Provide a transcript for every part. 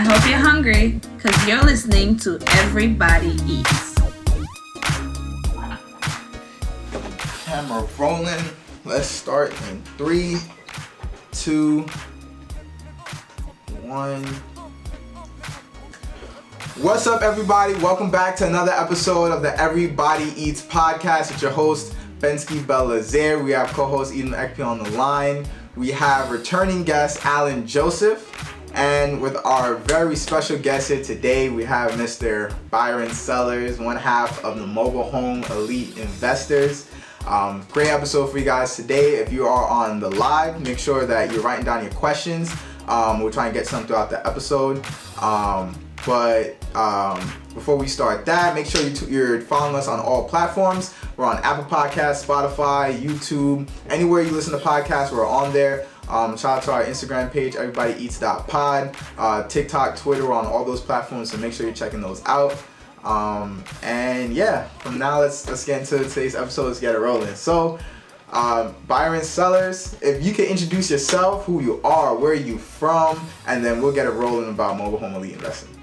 I hope you're hungry because you're listening to Everybody Eats. Camera rolling. Let's start in 3, 2, 1. What's up, everybody? Welcome back to another episode of the Everybody Eats podcast with your host, Bensky Belazaire. We have co-host Eden Ekpe on the line. We have returning guest Alan Joseph. And with our very special guest here today, we have Mr. Byron Sellers, one half of the Mobile Home Elite Investors. Great episode for you guys today. If you are on the live, make sure that you're writing down your questions. We'll try and get some throughout the episode. But before we start that, make sure you're following us on all platforms. We're on Apple Podcasts, Spotify, YouTube, anywhere you listen to podcasts, we're on there. Shout out to our Instagram page, everybodyeats.pod, TikTok, Twitter, we're on all those platforms, so make sure you're checking those out. And yeah, from now let's get into today's episode. Let's get it rolling. So, Byron Sellers, if you could introduce yourself, who you are, where you from, and then we'll get it rolling about Mobile Home Elite Investing.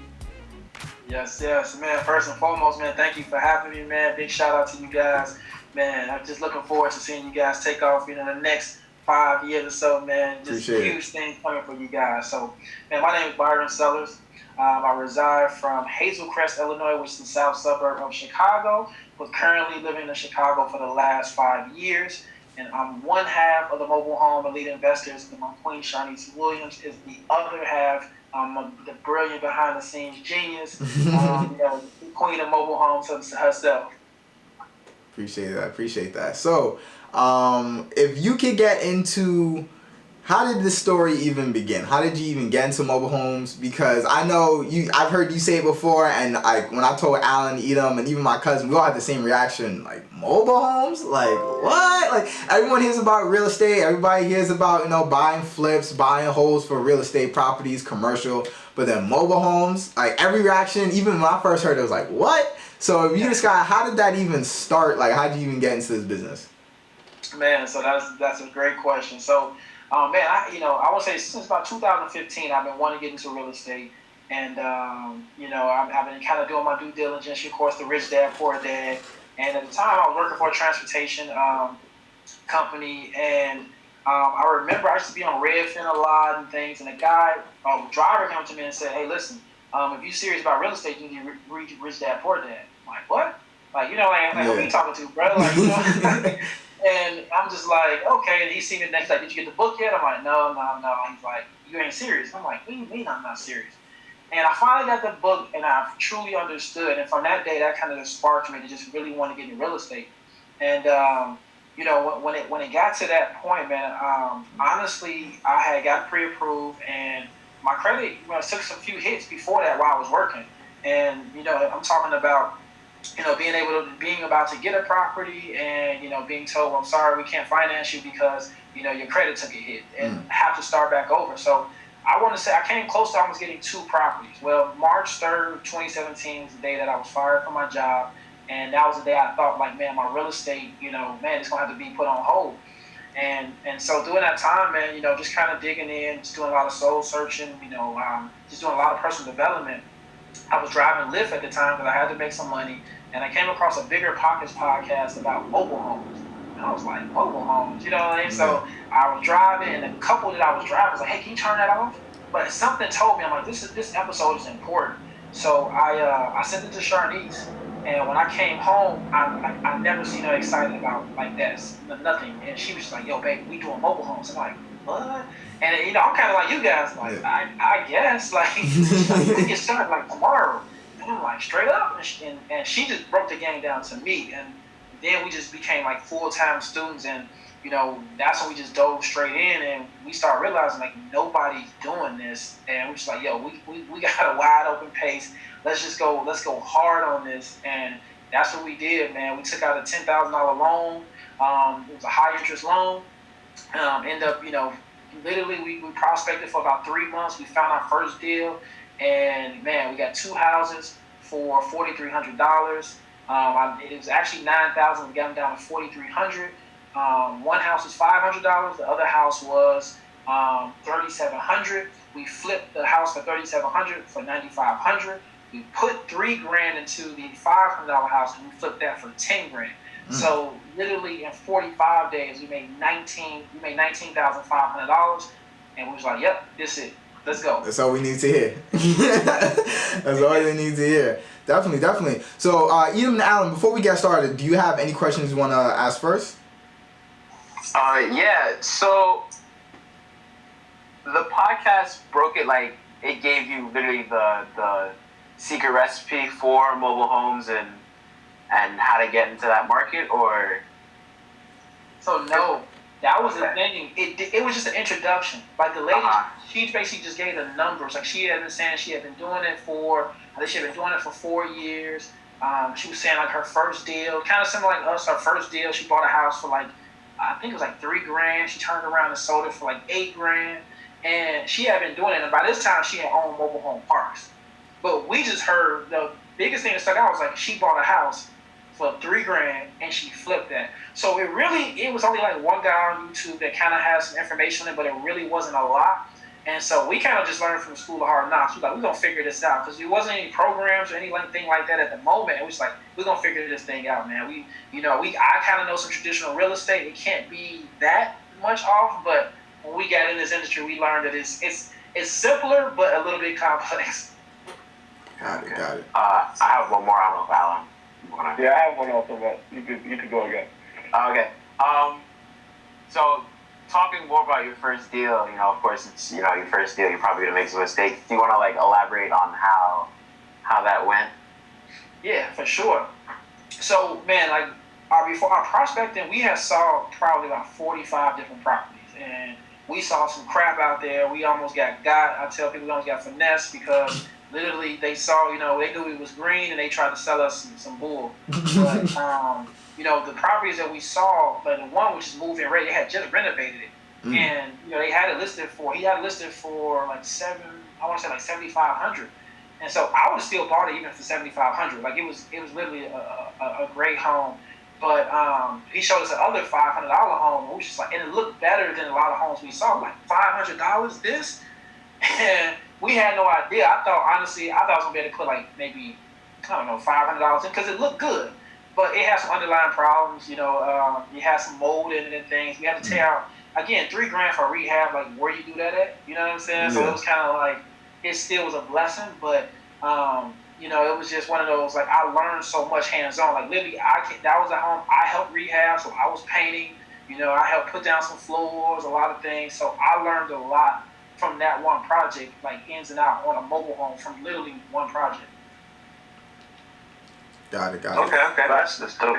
Yes, man. First and foremost, man, thank you for having me, man. Big shout out to you guys, man. I'm just looking forward to seeing you guys take off, the next 5 years or so, man. Just huge things coming for you guys. So, man, my name is Byron Sellers. I reside from Hazel Crest, Illinois, which is the south suburb of Chicago, but currently living in Chicago for the last 5 years. And I'm one half of the Mobile Home Elite Investors, and my queen, Sharnice Williams, is the other half. The brilliant behind-the-scenes genius, the queen of mobile homes herself. Appreciate that. So, if you could get into, how did this story even begin? How did you even get into mobile homes? Because I know I've heard you say it before, and when I told Alan, Edom, and even my cousin, we all had the same reaction. Like, mobile homes? Like, what? Like, everyone hears about real estate. Everybody hears about, buying flips, buying holes for real estate properties, commercial. But then mobile homes, like, every reaction, even when I first heard it, was like, what? So if you just how did that even start? Like, how did you even get into this business? Man, so that's a great question. So, I would say since about 2015, I've been wanting to get into real estate. And, I've been kind of doing my due diligence, of course, the Rich Dad, Poor Dad. And at the time, I was working for a transportation company. And I remember I used to be on Redfin a lot and things. And a driver came to me and said, hey, listen, if you're serious about real estate, you need to read Rich Dad, Poor Dad. I'm like, what? Like, who are you talking to, bro? Like, and I'm just like, okay. And he seen it next, like, did you get the book yet? I'm like, no. He's like, you ain't serious. I'm like, what do you mean I'm not serious? And I finally got the book, and I truly understood. And from that day, that kind of just sparked me to just really want to get into real estate. And when it got to that point, man, honestly, I had got pre-approved, and my credit took some few hits before that while I was working. And I'm talking about being about to get a property and being told, I'm sorry, we can't finance you because your credit took a hit, and have to start back over. So I want to say I came close to almost getting 2 properties. Well, March 3rd, 2017 was the day that I was fired from my job, and that was the day I thought, like, man, my real estate, it's gonna have to be put on hold. And so during that time, man, just kind of digging in, just doing a lot of soul searching, just doing a lot of personal development. I was driving Lyft at the time because I had to make some money, and I came across a Bigger Pockets podcast about mobile homes. And I was like, mobile homes, you know what I mean? So I was driving, and the couple that I was driving was like, hey, can you turn that off? But something told me, I'm like, this episode is important. So I sent it to Sharnice, and when I came home, I never seen her excited about like this, nothing. And she was just like, yo, babe, we doing mobile homes. I'm like, what? And I'm kind of like you guys, like I guess, like we get started like tomorrow. And I'm like, straight up, and she just broke the game down to me, and then we just became like full-time students, and that's when we just dove straight in, and we started realizing like nobody's doing this, and we're just like, yo, we got a wide open pace. Let's go hard on this, and that's what we did, man. We took out a $10,000 loan. It was a high interest loan. End up, literally we prospected for about 3 months. We found our first deal, and man, we got 2 houses for $4,300. It was actually $9,000. We got them down to $4,300. One house was $500. The other house was $3,700. We flipped the house for $3,700 for $9,500. We put $3,000 into the $500 house and we flipped that for $10,000. So literally in 45 days we made $19,500, and we was like, yep, this is it. Let's go. That's all we need to hear. That's all they need to hear. Definitely. So Edom and Alan, before we get started, do you have any questions you want to ask first? Yeah. So the podcast broke it like it gave you literally the secret recipe for mobile homes and how to get into that market, or? So no, that was the thing. It was just an introduction. Like the lady, she basically just gave the numbers. Like she had been saying she had been doing it for, I think she had been doing it for 4 years. She was saying like her first deal, kind of similar like us. Her first deal, she bought a house for like, I think it was like $3,000. She turned around and sold it for like $8,000, and she had been doing it. And by this time, she had owned mobile home parks. But we just heard the biggest thing that stuck out was like she bought a house for $3,000 and she flipped that. So it was only like one guy on YouTube that kind of has some information on it, but it really wasn't a lot. And so we kind of just learned from the School of Hard Knocks. We're like, we're going to figure this out, because there wasn't any programs or anything like that at the moment. It was like, we're going to figure this thing out, man. I kind of know some traditional real estate. It can't be that much off, but when we got in this industry, we learned that it's simpler, but a little bit complex. Got it. I have one more. I don't know if Alan. Yeah, I have one also, but you could go again. Okay. So talking more about your first deal, of course it's your first deal. You're probably gonna make some mistakes. Do you want to like elaborate on how that went? Yeah, for sure. So man, like before our prospecting, we had saw probably about 45 different properties, and we saw some crap out there. We almost got. I tell people we almost got finessed because. Literally, they saw, they knew it was green, and they tried to sell us some bull. But, the properties that we saw, but the one which is move-in ready, they had just renovated it. And, he had it listed for like $7,500. And so I would have still bought it even for $7,500. Like, it was literally a great home. But he showed us another $500 home, and we was just like, and it looked better than a lot of homes we saw. Like, $500, this? And we had no idea. I thought I was gonna be able to put like maybe, $500 in, because it looked good, but it had some underlying problems. You had some mold in it and things. We had to tear out again $3,000 for rehab. Like, where you do that at? You know what I'm saying? Yeah. So it was kind of like it still was a blessing, but it was just one of those, like, I learned so much hands on. Like literally, that was at home. I helped rehab, so I was painting. I helped put down some floors, a lot of things. So I learned a lot from that one project, like ins and out on a mobile home from literally one project. Got it. Okay. That's dope.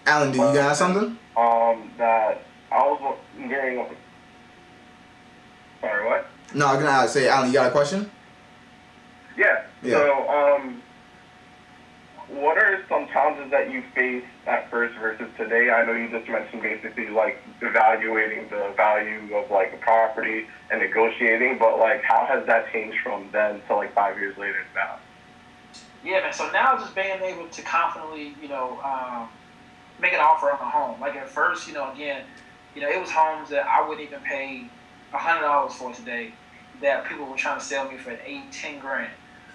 Alan, do you got something? That I was getting. Sorry, what? No, I was gonna say, Alan, you got a question? Yeah. So, what are some challenges that you faced at first versus today? I know you just mentioned basically like evaluating the value of like a property and negotiating, but like how has that changed from then to like 5 years later now? Yeah, man. So now just being able to confidently, make an offer on a home. Like at first, again, it was homes that I wouldn't even pay $100 for today, that people were trying to sell me for $8-10 grand.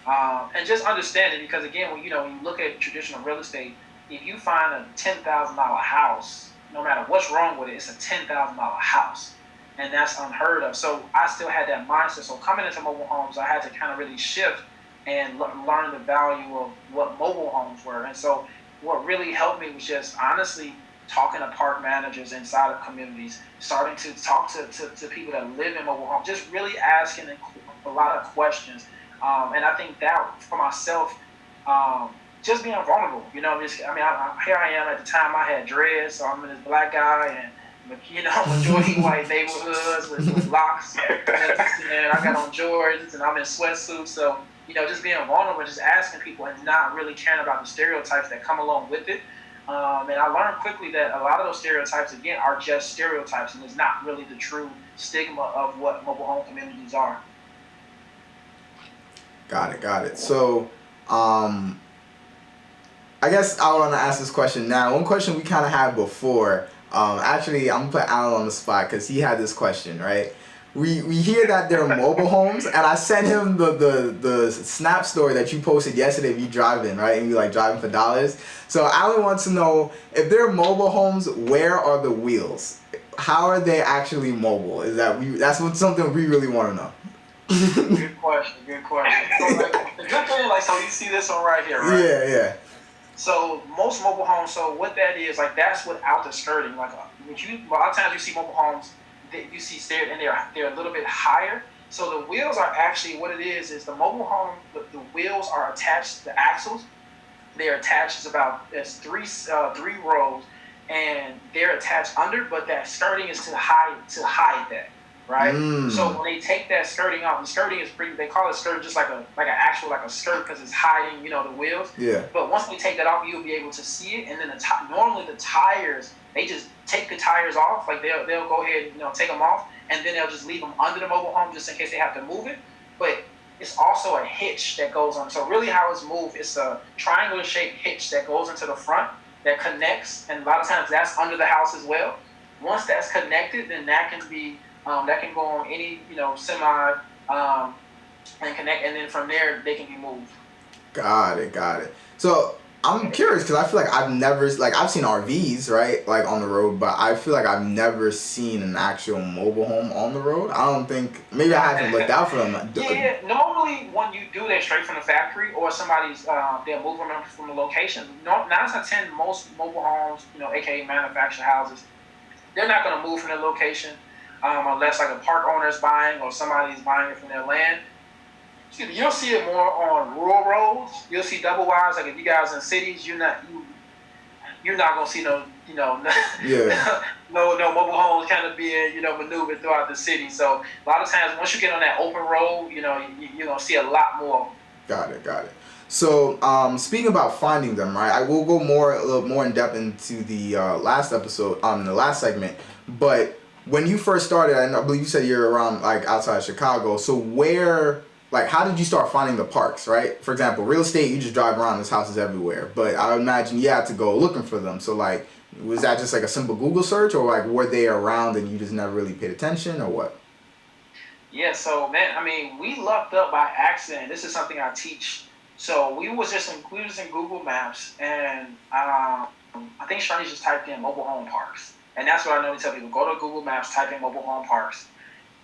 And just understanding, because again, when you look at traditional real estate, if you find a $10,000 house, no matter what's wrong with it, it's a $10,000 house, and that's unheard of. So I still had that mindset. So coming into mobile homes, I had to kind of really shift and learn the value of what mobile homes were. And so what really helped me was just honestly talking to park managers inside of communities, starting to talk to people that live in mobile homes, just really asking a lot of questions. And I think that for myself, just being vulnerable, here I am. At the time I had dreads, so I'm this black guy, and majority white neighborhoods with locks, and I got on Jordans, and I'm in sweatsuits. So just being vulnerable, just asking people, and not really caring about the stereotypes that come along with it. And I learned quickly that a lot of those stereotypes, again, are just stereotypes, and it's not really the true stigma of what mobile home communities are. Got it. So, I guess I want to ask this question now. One question we kind of had before, Actually, I'm gonna put Alan on the spot because he had this question, right? We hear that there are mobile homes, and I sent him the snap story that you posted yesterday of you driving, right? And you like driving for dollars. So Alan wants to know if there are mobile homes, where are the wheels? How are they actually mobile? That's something we really want to know. Good question. So like, the good thing, like, so you see this one right here, right? Yeah. So most mobile homes, so what that is, like, that's without the skirting. Like, a lot of times you see mobile homes that you see stared, and they're a little bit higher. So the wheels are actually, what it is the mobile home, the wheels are attached to the axles. They're attached, it's three rows, and they're attached under, but that skirting is to hide that, right? So when they take that skirting off, the skirting is they call it skirt just like an actual like a skirt because it's hiding, the wheels. Yeah. But once they take that off, you'll be able to see it, and then normally the tires, they just take the tires off, like they'll go ahead and take them off, and then they'll just leave them under the mobile home just in case they have to move it. But it's also a hitch that goes on. So really how it's moved, it's a triangular shaped hitch that goes into the front that connects, and a lot of times that's under the house as well. Once that's connected, then that can be that can go on any semi and connect, and then from there they can be moved. Got it. So I'm curious because I feel like I've seen RVs, right, like on the road, but I feel like I've never seen an actual mobile home on the road. I don't think, maybe I haven't looked out for them. Yeah, normally when you do that straight from the factory or somebody's, they're moving them from the location. 9 out of 10, most mobile homes, aka manufactured houses, they're not going to move from their location unless like a park owner is buying or somebody's buying it from their land. You'll see it more on rural roads. You'll see double wides. Like if you guys in cities, you're not gonna see no mobile homes kind of being maneuvered throughout the city. So a lot of times once you get on that open road, you're gonna see a lot more. Got it. So speaking about finding them, right? I will go a little more in depth into the last episode, the last segment. But when you first started, I believe you said you're around like outside Chicago. So where? Like, how did you start finding the parks, right? For example, real estate, you just drive around, there's houses everywhere. But I imagine you had to go looking for them. So, like, was that just like a simple Google search, or like were they around and you just never really paid attention, or what? Yeah, so, man, I mean, we lucked up by accident. This is something I teach. So, we was just in Google Maps, and I think Sharnice just typed in mobile home parks. And that's what I normally tell people. Go to Google Maps, type in mobile home parks.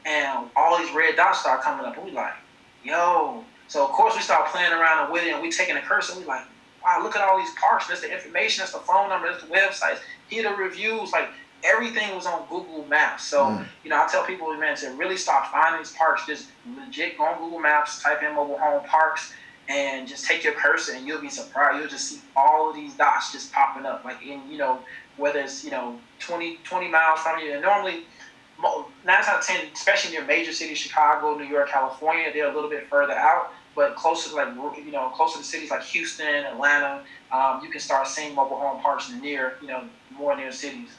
And all these red dots start coming up. And we like, yo. So, of course, we start playing around with it, and we taking a cursor, and we like, wow, look at all these parks. That's the information, that's the phone number, that's the websites. Here are the reviews. Like, everything was on Google Maps. So, I tell people, man, to really start finding these parks, just legit go on Google Maps, type in mobile home parks, and just take your cursor, and you'll be surprised. You'll just see all of these dots just popping up. Like, in, whether it's, 20 miles from you. And normally, 9 out of 10, especially near major cities, Chicago, New York, California, they're a little bit further out, but closer to closer to cities like Houston, Atlanta, you can start seeing mobile home parks near, more near cities.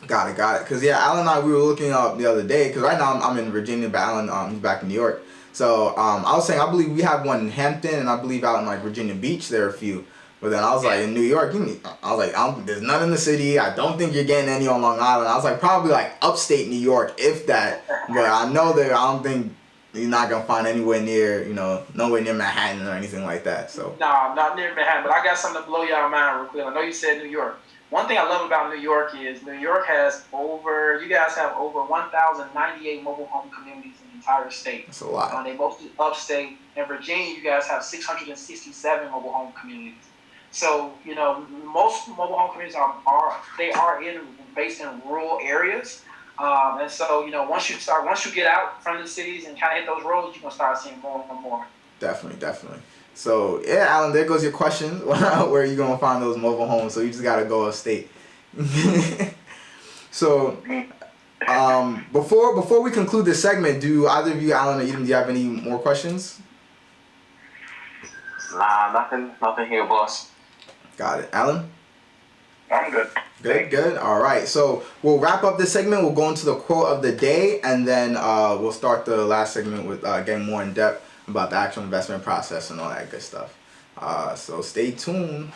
Got it. Because Alan and I, we were looking up the other day, because right now I'm in Virginia, but Alan, he's back in New York. So I was saying, I believe we have one in Hampton, and I believe out in like Virginia Beach there are a few. But then I was like, in New York, there's none in the city. I don't think you're getting any on Long Island. I was like, probably like upstate New York, if that. But I know that I don't think you're not going to find anywhere near, nowhere near Manhattan or anything like that. So. No, not near Manhattan. But I got something to blow y'all mind real quick. I know you said New York. One thing I love about New York is you guys have over 1,098 mobile home communities in the entire state. That's a lot. They mostly upstate. In Virginia, you guys have 667 mobile home communities. So, most mobile home communities are based in rural areas. And so, once you get out from the cities and kind of hit those roads, you're going to start seeing more and more. Definitely. So, yeah, Alan, there goes your question. Where are you going to find those mobile homes? So you just got to go upstate. So, before we conclude this segment, do either of you, Alan or Eden, do you have any more questions? Nah, nothing here, boss. Got it. Alan? I'm good. Good. All right. So we'll wrap up this segment. We'll go into the quote of the day, and then we'll start the last segment with getting more in depth about the actual investment process and all that good stuff. So stay tuned.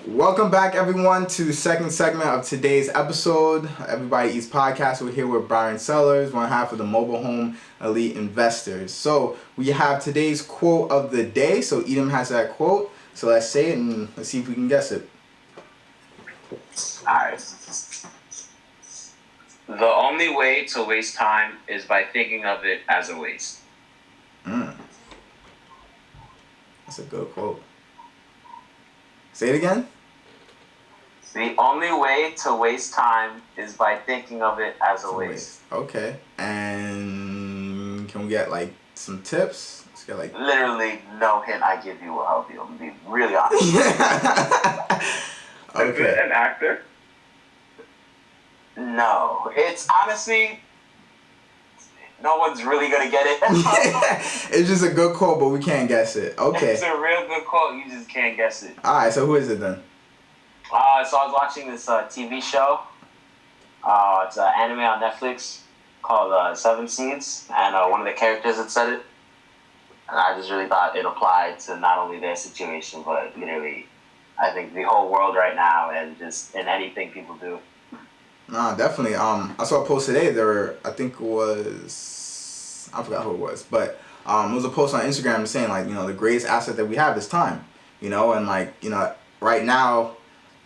Welcome back, everyone, to the second segment of today's episode, Everybody Eats Podcast. We're here with Byron Sellers, one half of the Mobile Home Elite Investors. So we have today's quote of the day. So Edom has that quote. So let's say it and let's see if we can guess it. Alright. The only way to waste time is by thinking of it as a waste. That's a good quote. Say it again. The only way to waste time is by thinking of it as a waste. Okay. And can we get like some tips? Let's get like Literally no hint I give you will help you. I'm gonna be really honest. Is it an actor? No. It's honestly, no one's really gonna get it. It's just a good quote, but we can't guess it. Okay. It's a real good quote, you just can't guess it. Alright, so who is it then? So I was watching this TV show. It's an anime on Netflix called Seven Seeds, and one of the characters had said it. And I just really thought it applied to not only their situation, but literally, I think the whole world right now, and just in anything people do. Nah, definitely. I saw a post today. I forgot who it was, but it was a post on Instagram saying like, the greatest asset that we have is time, and like, right now,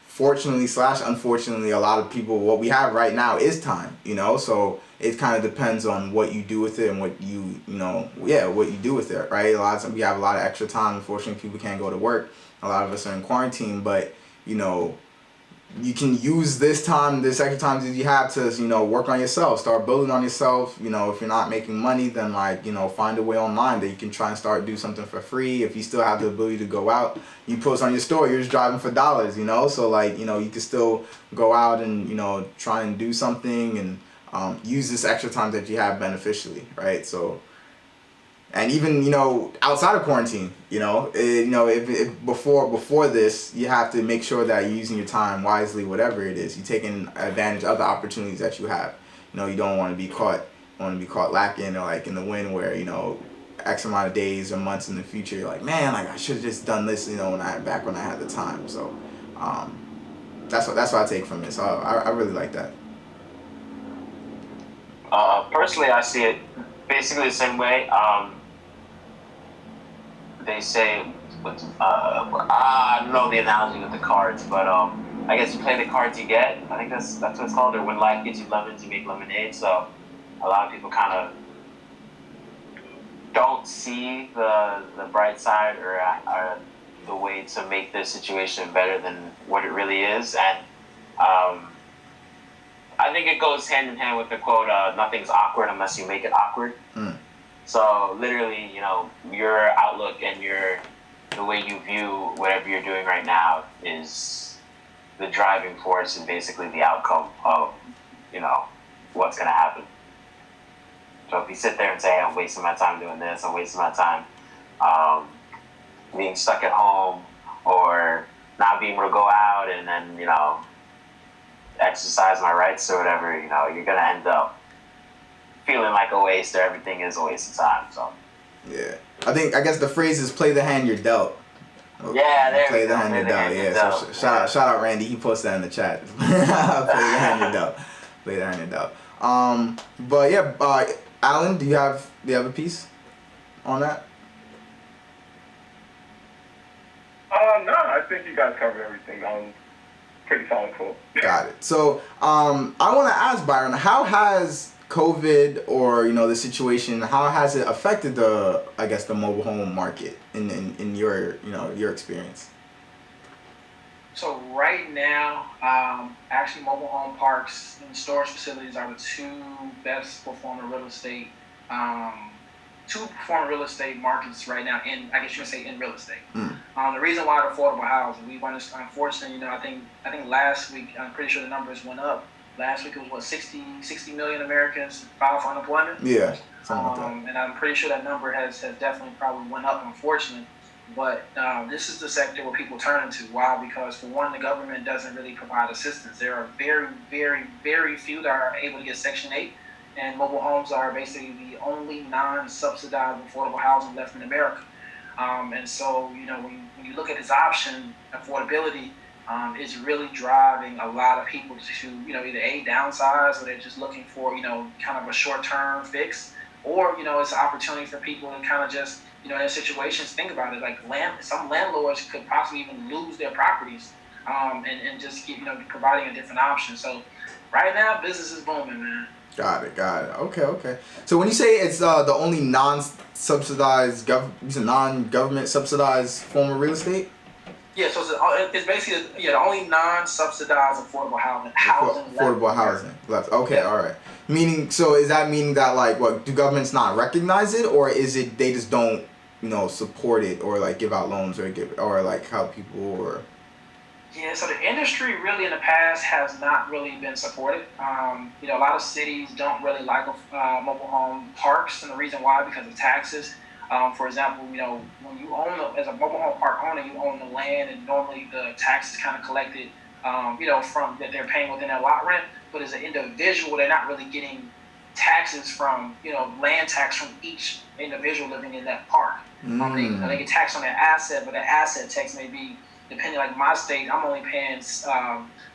fortunately / unfortunately, a lot of people, what we have right now is time, so it kind of depends on what you do with it and what you do with it, right? A lot of times we have a lot of extra time. Unfortunately, people can't go to work. A lot of us are in quarantine, but, you can use this extra time that you have to, work on yourself, start building on yourself. If you're not making money, then like, find a way online that you can try and start do something for free. If you still have the ability to go out, you post on your store, you're just driving for dollars, so like, you can still go out and, try and do something and use this extra time that you have beneficially, right? So, and even, outside of quarantine, if before this, you have to make sure that you're using your time wisely, whatever it is. You're taking advantage of the opportunities that you have. You don't want to be caught lacking or like in the wind where, X amount of days or months in the future, you're like, man, like I should have just done this, when I had the time. So, that's what I take from it. So I really like that. Personally, I see it basically the same way. They say, I don't know the analogy with the cards, but I guess you play the cards you get. I think that's what it's called. Or when life gives you lemons, you make lemonade. So a lot of people kind of don't see the bright side or the way to make their situation better than what it really is. And I think it goes hand in hand with the quote, nothing's awkward unless you make it awkward. So literally, your outlook and the way you view whatever you're doing right now is the driving force and basically the outcome of, what's going to happen. So if you sit there and say, I'm wasting my time doing this, I'm wasting my time being stuck at home or not being able to go out and then, exercise my rights or whatever, you're going to end up feeling like a waste or everything is a waste of time. So yeah, I guess the phrase is play the hand you're dealt. Yeah, there play we go. the hand you're dealt. Yeah, dealt. So shout out Randy, he posted that in the chat. Play the hand you're dealt. Play the hand you're dealt. But yeah, Alan, do you have a piece on that? No, I think you guys covered everything. Pretty solid quote. Got it. So I want to ask Byron, how has COVID or the situation, how has it affected the mobile home market in your your experience? So right now, actually mobile home parks and storage facilities are the two best performing real estate markets right now in, I guess you can say, in real estate. The reason why the affordable housing, we went, unfortunately, I think last week, I'm pretty sure the numbers went up. Last week it was 60 million Americans filed for unemployment. Yeah, something like that. And I'm pretty sure that number has definitely probably went up, unfortunately. But this is the sector where people turn to. Why? Because for one, the government doesn't really provide assistance. There are very, very, very few that are able to get Section 8. And mobile homes are basically the only non-subsidized affordable housing left in America. And so, when you look at this option, affordability, is really driving a lot of people to, either downsize, or they're just looking for, kind of a short-term fix, or, it's an opportunity for people to kind of just, in situations, think about it, like some landlords could possibly even lose their properties, and just keep, providing a different option. So right now, business is booming, man. Got it. Okay. So when you say it's the only non-subsidized, non-government subsidized form of real estate? Yeah, so it's basically the only non-subsidized affordable housing. Affordable housing left. Okay, all right. Meaning, so is that meaning that like, what, do governments not recognize it, or is it they just don't, support it, or like give out loans, or like help people, or? Yeah, so the industry really in the past has not really been supported. A lot of cities don't really like mobile home parks, and the reason why, because of taxes. For example, when you as a mobile home park owner, you own the land, and normally the tax is kind of collected, from that they're paying within their lot rent. But as an individual, they're not really getting taxes from, land tax from each individual living in that park. They get taxed on their asset, but their asset tax may be, depending, like my state, I'm only paying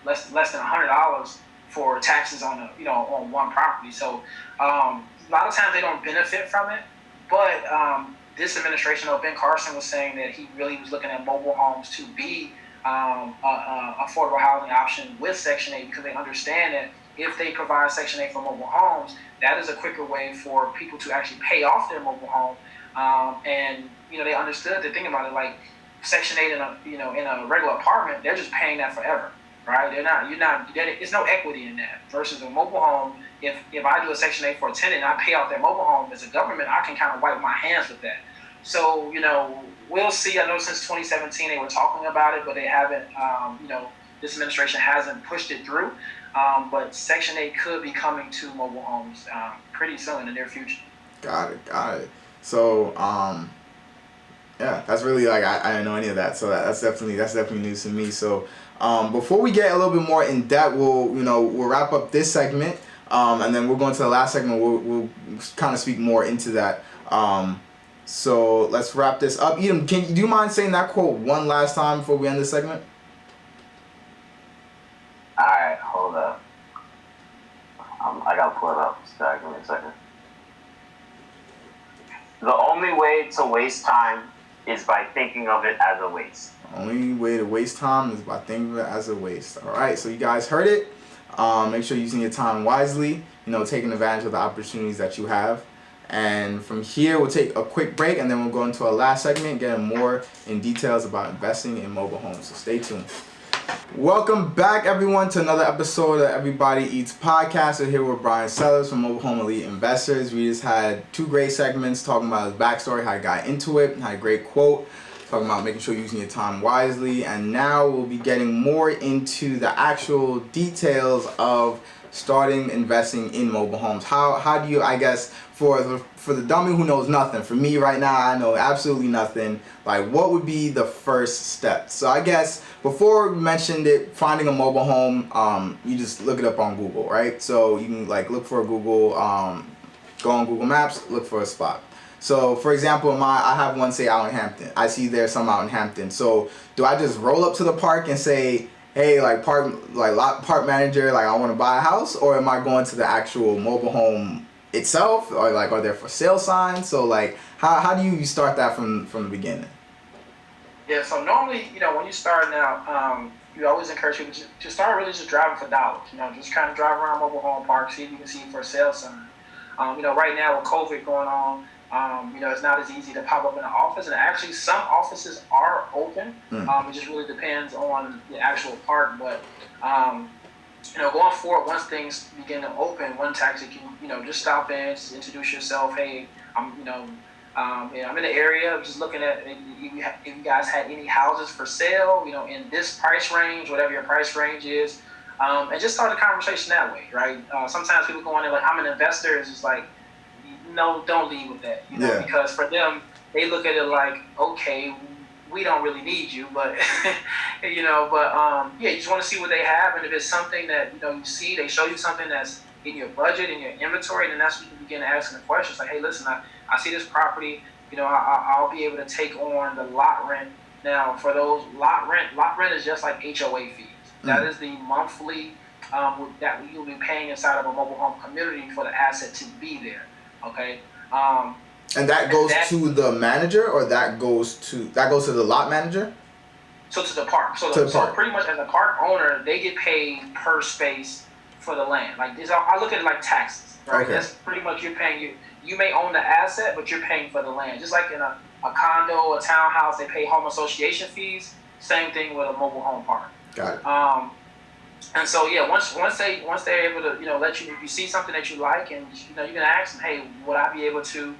less than $100 for taxes on on one property. So a lot of times they don't benefit from it. But this administration, Ben Carson was saying that he really was looking at mobile homes to be affordable housing option with Section 8, because they understand that if they provide Section 8 for mobile homes, that is a quicker way for people to actually pay off their mobile home. And they understood the thing about it, like Section 8 in a regular apartment, they're just paying that forever, right? There's no equity in that. Versus a mobile home, if I do a Section 8 for a tenant and I pay off their mobile home, as a government, I can kind of wipe my hands with that. So, we'll see. I know since 2017 they were talking about it, but they haven't, this administration hasn't pushed it through. But Section 8 could be coming to mobile homes pretty soon in the near future. Got it. So, yeah, that's really, like, I didn't know any of that. So that's definitely news to me. So, before we get a little bit more in depth, we'll wrap up this segment. And then we'll go into the last segment. We'll kind of speak more into that. So let's wrap this up. Edom, do you mind saying that quote one last time before we end this segment? All right, hold up. I gotta pull it up. Sorry, give me a second. The only way to waste time is by thinking of it as a waste. The only way to waste time is by thinking of it as a waste. All right, so you guys heard it. Make sure you're using your time wisely, taking advantage of the opportunities that you have. And from here, we'll take a quick break, and then we'll go into our last segment, getting more in details about investing in mobile homes. So stay tuned. Welcome back, everyone, to another episode of Everybody Eats Podcast. We're here with Byron Sellers from Mobile Home Elite Investors. We just had 2 great segments talking about his backstory, how he got into it, had a great quote, talking about making sure you're using your time wisely. And now we'll be getting more into the actual details of starting investing in mobile homes. How do you, I guess, for the dummy who knows nothing, for me right now, I know absolutely nothing, like, what would be the first step? So I guess before we mentioned it, finding a mobile home, you just look it up on Google, right? So you can look for a Google, go on Google Maps, look for a spot. So for example, I have one say out in Hampton. I see there's some out in Hampton. So do I just roll up to the park and say, hey, park manager, I want to buy a house, or am I going to the actual mobile home itself, or are there for sale signs? So how do you start that from the beginning? Yeah, so normally, when you start out, you always encourage people to start really just driving for dollars. Just kind of drive around mobile home parks, see if you can see for sale sign. Right now with COVID going on, it's not as easy to pop up in an office, and actually some offices are open. It just really depends on the actual park, but going forward, once things begin to open, one tactic can, just stop in, just introduce yourself. Hey, I'm in the area, just looking at if you guys had any houses for sale, in this price range, whatever your price range is, and just start the conversation that way, right? Sometimes people go on there I'm an investor. It's just no, don't lead with that, because for them, they look at it okay, we don't really need you, but you just want to see what they have, and if it's something that you see, they show you something that's in your budget, in your inventory, then that's when you begin asking the questions hey, listen, I see this property, I'll be able to take on the lot rent Now, for those lot rent is just like HOA fees. That is the monthly that you'll be paying inside of a mobile home community for the asset to be there. Okay. And that goes to the manager, or that goes to the lot manager? So to the park. So pretty much as a park owner, they get paid per space for the land. Like this, I look at it like taxes, right? Okay. That's pretty much you're paying. You may own the asset, but you're paying for the land. Just like in a condo, a townhouse, they pay home association fees. Same thing with a mobile home park. Got it. And so yeah, once they're able to let you see something that you like, and you can ask them, hey, would I be able to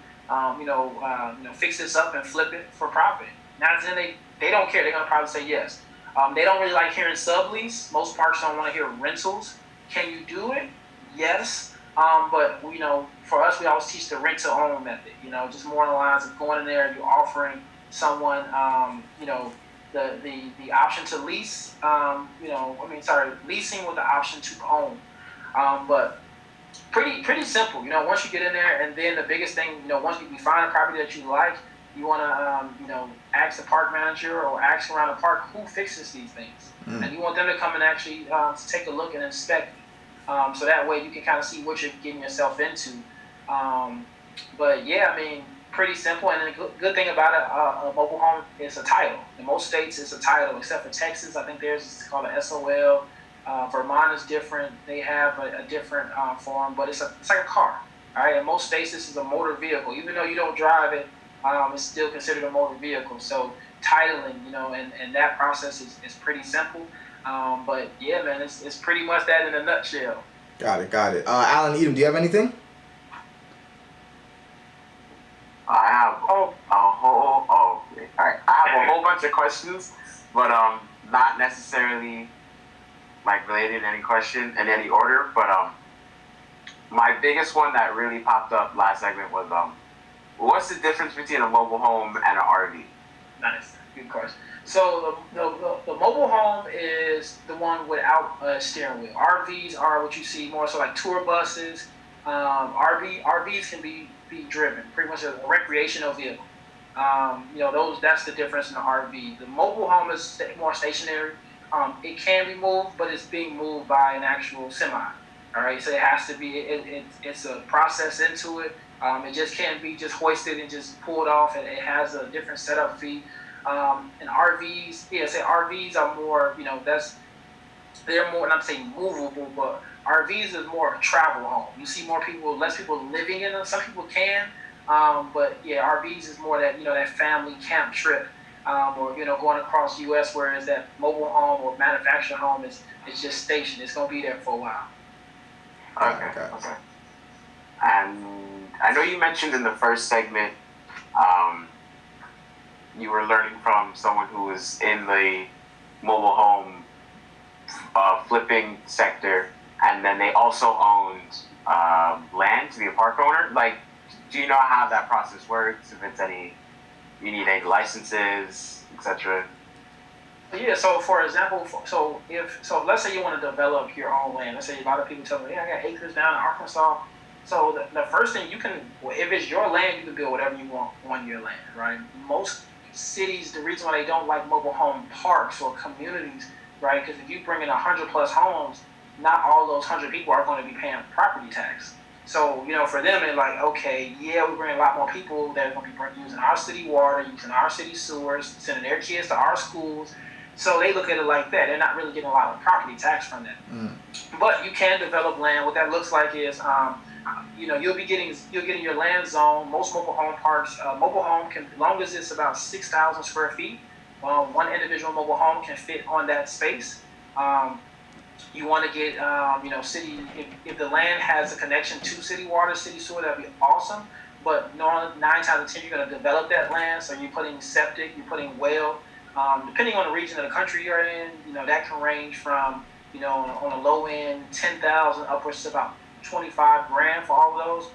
fix this up and flip it for profit? Now then they don't care. They're gonna probably say yes. They don't really like hearing sublease. Most parks don't want to hear rentals. Can you do it? Yes. But for us, we always teach the rent to own method. Just more on the lines of going in there, you're offering someone the option to lease, leasing with the option to own. But pretty simple, once you get in there, and then the biggest thing, once you find a property that you like, you want to, ask the park manager or ask around the park who fixes these things. And you want them to come and actually take a look and inspect it. So that way you can kind of see what you're getting yourself into. But yeah, pretty simple. And the good thing about a mobile home is a title. In most states, it's a title, except for Texas. I think theirs is called a SOL. Vermont is different. They have a different form, but it's like a car. All right. In most states, this is a motor vehicle. Even though you don't drive it, it's still considered a motor vehicle. So titling, and that process is pretty simple. But yeah, man, it's pretty much that in a nutshell. Got it. Alan Edom, do you have anything? I have a whole bunch of questions, but not necessarily like related in any question in any order. But my biggest one that really popped up last segment was what's the difference between a mobile home and an RV? Nice, good question. So the mobile home is the one without a steering wheel. RVs are what you see more so like tour buses. RVs can be driven, pretty much a recreational vehicle. That's the difference in the RV. The mobile home is more stationary. It can be moved, but it's being moved by an actual semi. All right, so it has to be. It's a process into it. It just can't be just hoisted and just pulled off. And it has a different setup fee. And RVs, RVs are more. They're more. Not saying movable, but RVs is more a travel home. You see less people living in them. Some people can, but yeah, RVs is more that that family camp trip, or going across the U.S. Whereas that mobile home or manufactured home is just stationed. It's gonna be there for a while. Okay. And I know you mentioned in the first segment, you were learning from someone who was in the mobile home flipping sector. And then they also owned land to be a park owner. Like, do you know how that process works? If it's you need any licenses, etc. Yeah. So, for example, let's say you want to develop your own land. Let's say a lot of people tell me, I got acres down in Arkansas. So the first thing if it's your land, you can build whatever you want on your land, right? Most cities, the reason why they don't like mobile home parks or communities, right? Because if you bring in 100+ homes, not all those 100 people are going to be paying property tax. So, for them, it's like, okay, yeah, we bring a lot more people that are going to be using our city water, using our city sewers, sending their kids to our schools. So they look at it like that. They're not really getting a lot of property tax from that. But you can develop land. What that looks like is, you'll getting your land zone. Most mobile home parks, mobile home can, as long as it's about 6,000 square feet, one individual mobile home can fit on that space. You want to get, city, if the land has a connection to city water, city sewer, that'd be awesome. But 9 times out of 10, you're going to develop that land. So you're putting septic, you're putting well. Depending on the region of the country you're in, that can range from, on a low end, 10,000 upwards to about 25 grand for all of those.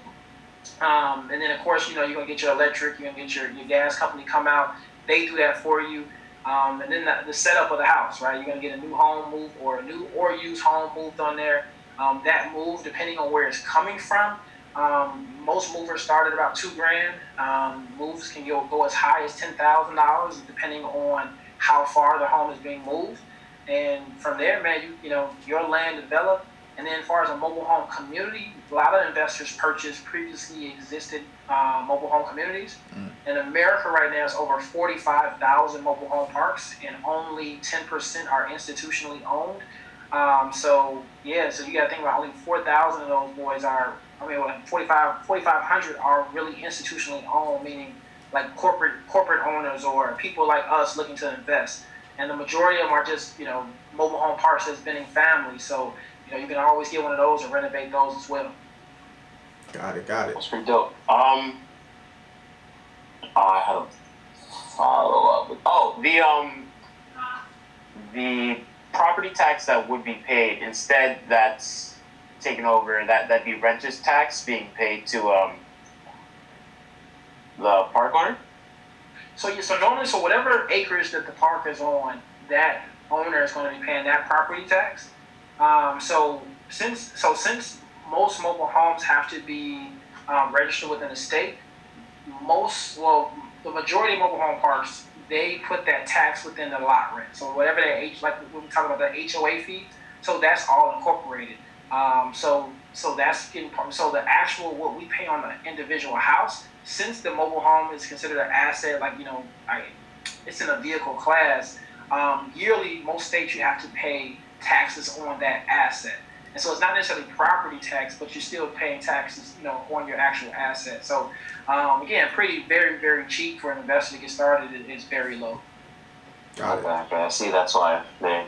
And then, of course, you're going to get your electric, you're going to get your gas company come out. They do that for you. And then the setup of the house, right? You're going to get a new home moved or a new or used home moved on there. That move, depending on where it's coming from, most movers start at about $2 grand. Moves can go as high as $10,000, depending on how far the home is being moved. And from there, man, your land developed. And then as far as a mobile home community, a lot of investors purchase previously existed mobile home communities. In America right now, it's over 45,000 mobile home parks, and only 10% are institutionally owned. So you got to think about only 4,000 of those boys are, 4,500 are really institutionally owned, meaning like corporate owners or people like us looking to invest. And the majority of them are just, mobile home parks that's been in families. So, you can always get one of those and renovate those as well. Got it. That's pretty dope. I had a follow up. The property tax that would be paid, instead that's taken over, that'd be renter's tax being paid to the park owner? So normally, whatever acreage that the park is on, that owner is going to be paying that property tax. Since most mobile homes have to be registered within the state, the majority of mobile home parks, they put that tax within the lot rent. So whatever like when we talk about the HOA fees, so that's all incorporated. So that's getting so the actual what we pay on the individual house, since the mobile home is considered an asset, like it's in a vehicle class. Yearly, most states you have to pay taxes on that asset, and so it's not necessarily property tax, but you're still paying taxes, on your actual asset. So again, very, very cheap for an investor to get started. It's very low. Got it. Okay, I see. That's why they're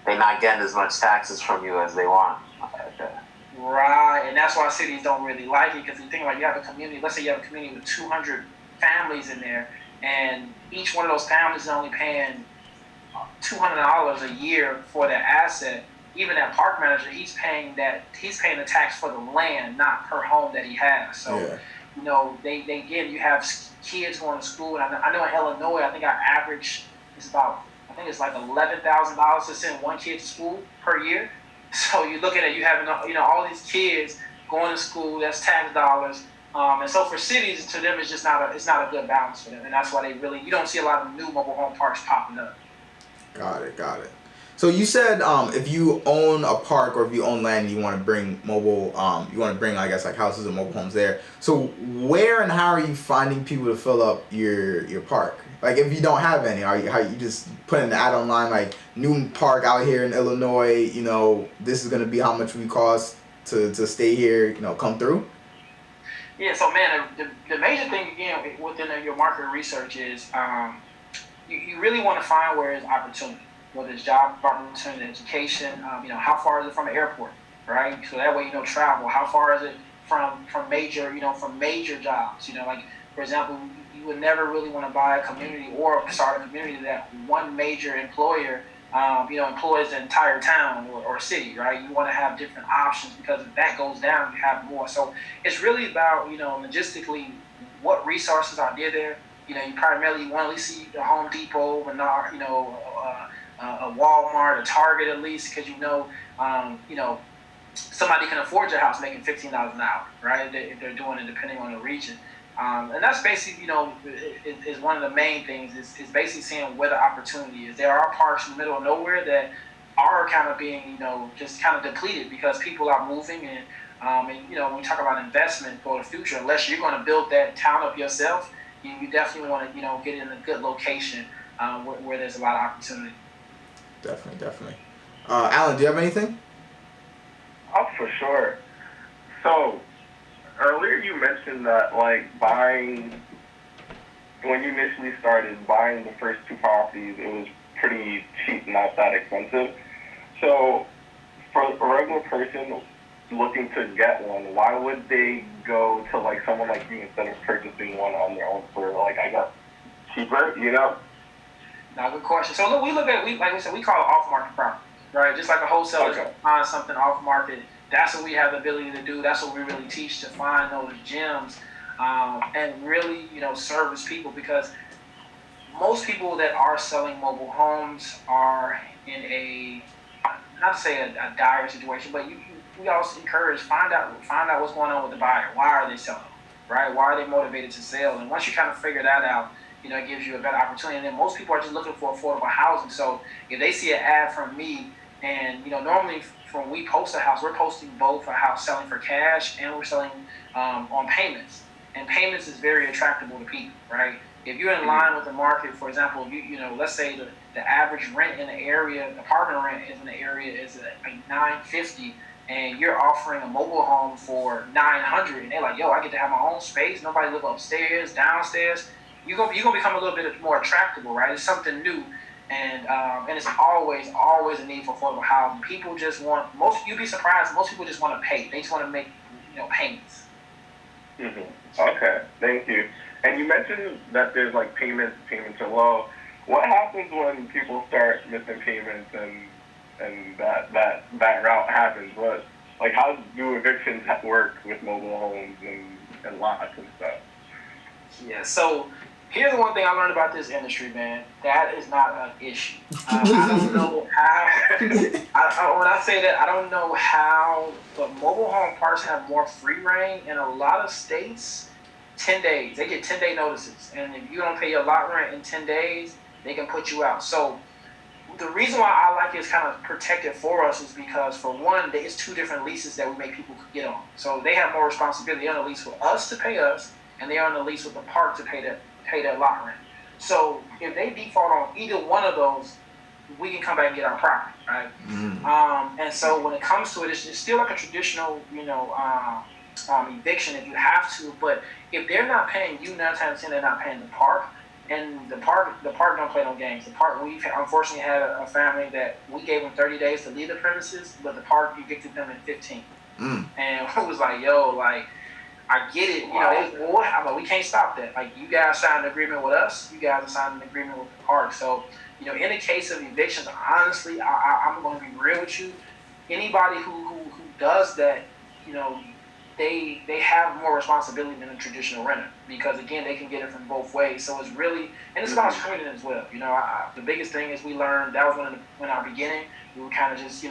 not getting as much taxes from you as they want. Okay. Right, and that's why cities don't really like it, because you think about you have a community. Let's say you have a community with 200 families in there, and each one of those families is only paying $200 a year for that asset. Even that park manager, he's paying the tax for the land, not per home that he has. So, they again, you have kids going to school, and I know in Illinois, I think our average is about, it's like $11,000 to send one kid to school per year. So you look at it, you have all these kids going to school. That's tax dollars, and so for cities, to them, it's not a good balance for them, and that's why you don't see a lot of new mobile home parks popping up. Got it. So you said if you own a park or if you own land, you want to bring I guess like houses and mobile homes there. So where and how are you finding people to fill up your park? Like if you don't have any, how you just put an ad online like new park out here in Illinois? This is gonna be how much we cost to stay here. Come through. Yeah. So man, the major thing again within your market research is you really want to find where is opportunity. Whether it's job opportunity, education, how far is it from an airport, right? So that way, travel. How far is it from major jobs? Like for example, you would never really want to buy a community or start a community that one major employer, employs the entire town or city, right? You want to have different options, because if that goes down, you have more. So it's really about, logistically, what resources are there. You primarily want to see the Home Depot, Menard, a Walmart, a Target at least, because somebody can afford your house making $15 an hour, right? If they're doing it depending on the region, and that's basically is one of the main things is basically seeing where the opportunity is. There are parks in the middle of nowhere that are kind of being just kind of depleted because people are moving and when we talk about investment for the future, unless you're going to build that town up yourself, you definitely want to get in a good location where there's a lot of opportunity. Definitely. Alan, do you have anything? Oh, for sure. So, earlier you mentioned that, when you initially started buying the first two properties, it was pretty cheap, not that expensive. So, for a regular person looking to get one, why would they go to, someone like you instead of purchasing one on their own for, I guess, cheaper, Now, good question. So look, like we said, we call it off-market property, right? Just like a wholesaler can find something off-market, that's what we have the ability to do. That's what we really teach, to find those gems and really, service people, because most people that are selling mobile homes are in a, not to say a dire situation, but we also encourage find out what's going on with the buyer. Why are they selling, right? Why are they motivated to sell? And once you kind of figure that out, it gives you a better opportunity. And then most people are just looking for affordable housing. So if they see an ad from me, and normally when we post a house, we're posting both a house selling for cash and we're selling on payments. And payments is very attractable to people, right? If you're in line with the market, for example, let's say the average rent in the area, apartment rent in the area is like $950, and you're offering a mobile home for $900, and they're like, yo, I get to have my own space. Nobody live upstairs, downstairs. You're gonna become a little bit more attractable, right? It's something new, and it's always a need for affordable housing. People just want you'd be surprised. Most people just want to pay. They just want to make payments. Mm-hmm. Okay, thank you. And you mentioned that there's like payments are low. What happens when people start missing payments and that route happens? How do evictions work with mobile homes and lots and stuff? Yeah, so here's the one thing I learned about this industry, man. That is not an issue. I don't know how. When I say that, I don't know how, but mobile home parks have more free reign in a lot of states. 10 days. They get 10-day notices. And if you don't pay your lot rent in 10 days, they can put you out. So the reason why I like it's kind of protected for us is because, for one, it's two different leases that we make people get on. So they have more responsibility. They're on the lease with us to pay us, and they're on the lease with the park to pay their lot rent. So if they default on either one of those, we can come back and get our property, right? Mm-hmm. And so when it comes to it, it's still like a traditional, eviction if you have to, but if they're not paying you, 9 times out of 10 they're not paying the park, and the park don't play no games. The park, we've unfortunately had a family that we gave them 30 days to leave the premises, but the park evicted them in 15. And it was like, yo, like, I get it, I'm like, we can't stop that. Like, you guys signed an agreement with us, you guys signed an agreement with the park. So, in the case of evictions, honestly, I'm going to be real with you. Anybody who does that, they have more responsibility than a traditional renter, because again, they can get it from both ways. So it's really, and it's about screening as well. The biggest thing is we learned, that was when our beginning, we were kind of just,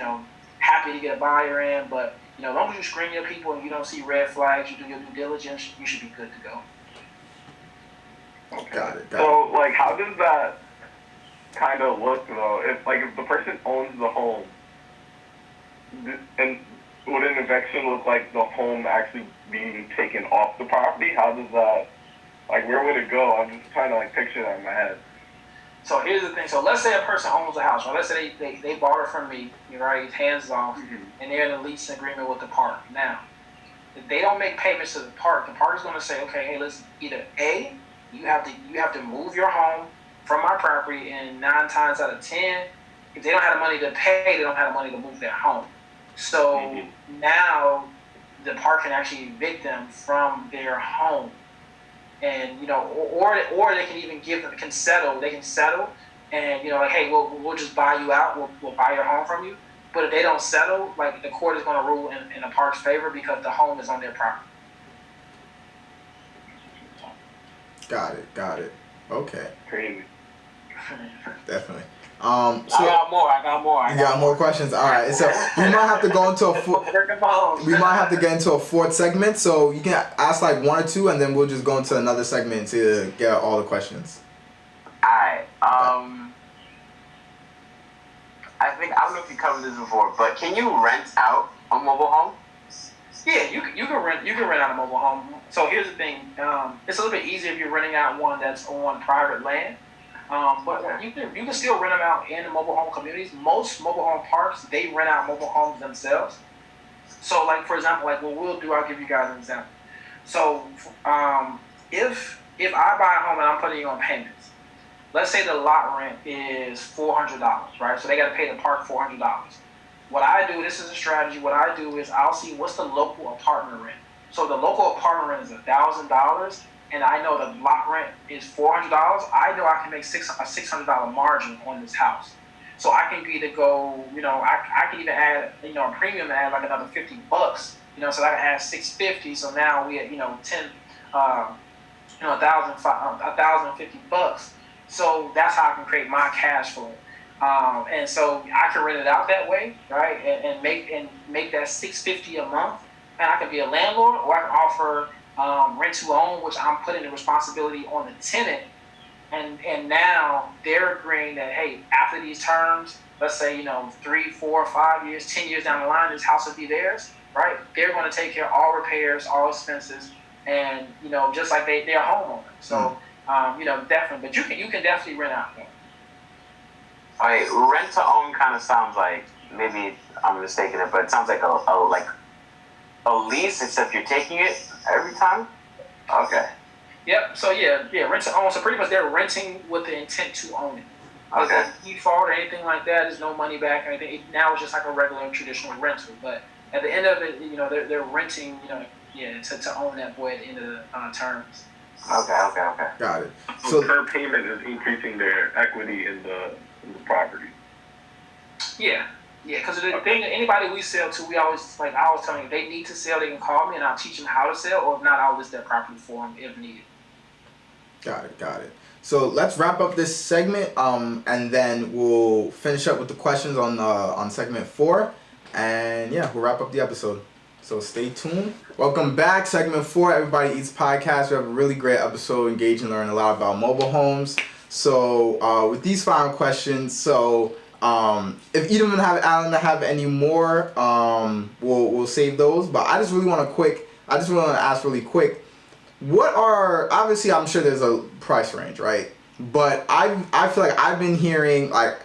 happy to get a buyer in, but as long as you screen your people and you don't see red flags, you do your due diligence, you should be good to go. Okay. Got it. So, how does that kind of look though? If the person owns the home, and would an eviction look like the home actually being taken off the property? How does that, where would it go? I'm just trying to picture that in my head. So here's the thing. So let's say a person owns a house, right? Let's say they bought it from me, right? Hands off, and they're in a lease agreement with the park. Now, if they don't make payments to the park is going to say, okay, hey, listen, either A, you have to move your home from my property, and 9 times out of 10, if they don't have the money to pay, they don't have the money to move their home. So now the park can actually evict them from their home, and or they can even settle. They can settle, and hey, we'll just buy you out. We'll buy your home from you. But if they don't settle, the court is going to rule in the park's favor because the home is on their property. Got it. Okay. Crazy. Definitely. So I got more. You got more questions. All right. So we might have to go into a fourth segment. So you can ask 1 or 2, and then we'll just go into another segment to get all the questions. All right. I don't know if you covered this before, but can you rent out a mobile home? Yeah, you can rent out a mobile home. So here's the thing. It's a little bit easier if you're renting out one that's on private land. But you can still rent them out in the mobile home communities. Most mobile home parks, they rent out mobile homes themselves. So, for example, what we'll do, I'll give you guys an example. So, if I buy a home and I'm putting it on payments, let's say the lot rent is $400, right? So they got to pay the park $400. What I do, this is a strategy. What I do is I'll see what's the local apartment rent. So the local apartment rent is $1,000. And I know the lot rent is $400, I know I can make a $600 margin on this house. So I can either go, I can even add, a premium, add another $50, so I can add $650. So now we at, $1,050. So that's how I can create my cash flow. And so I can rent it out that way, right? And make that $650 a month. And I can be a landlord, or I can offer rent to own, which I'm putting the responsibility on the tenant And now they're agreeing that, hey, after these terms, let's say, 3, 4, 5 years, 10 years down the line, this house will be theirs, right? They're going to take care of all repairs, all expenses, and just like they're a homeowner. So definitely, but you can definitely rent out. All right, rent to own kind of sounds like, maybe I'm mistaken it, but it sounds like a lease, except you're taking it every time. Okay. Yep. So rent to own. So pretty much they're renting with the intent to own it. Okay. Default or anything like that, there's no money back or anything. Now it's just like a regular traditional rental. But at the end of it, they're renting, to own that boy at the end of the terms. Okay. Got it. So per payment is increasing their equity in the property. Yeah, because the thing, anybody we sell to, I always tell them, if they need to sell, they can call me and I'll teach them how to sell, or if not, I'll list their property for them if needed. Got it. So let's wrap up this segment, and then we'll finish up with the questions on segment 4, and we'll wrap up the episode. So stay tuned. Welcome back, segment 4, Everybody Eats podcast. We have a really great episode, engage and learn a lot about mobile homes. So with these final questions, if either of them have Alan to have any more, we'll save those. But I just really want to ask really quick. What are, obviously I'm sure there's a price range, right? But I feel like I've been hearing, like